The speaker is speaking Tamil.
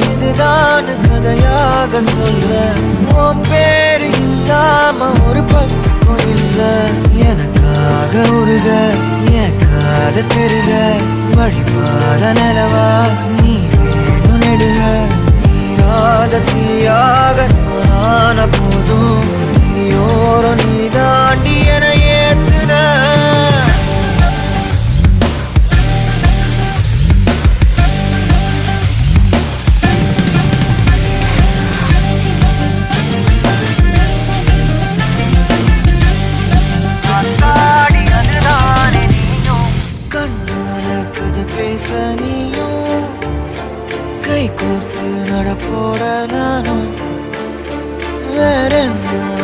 இதுதான் கதையாக சொல்ல உன் பேரு இல்லாம ஒரு பக்கம் இல்ல எனக்காக உருக என் காத திருக வழிபாத நிலவா நீ வேணும் நெடுக நீராத தீயாக நானான போதும் நீயோரம் நீ தாண்டி என ஏத்துன பேச நீயும் கை கோர்த்து நடப்போட நானும் வேற என்ன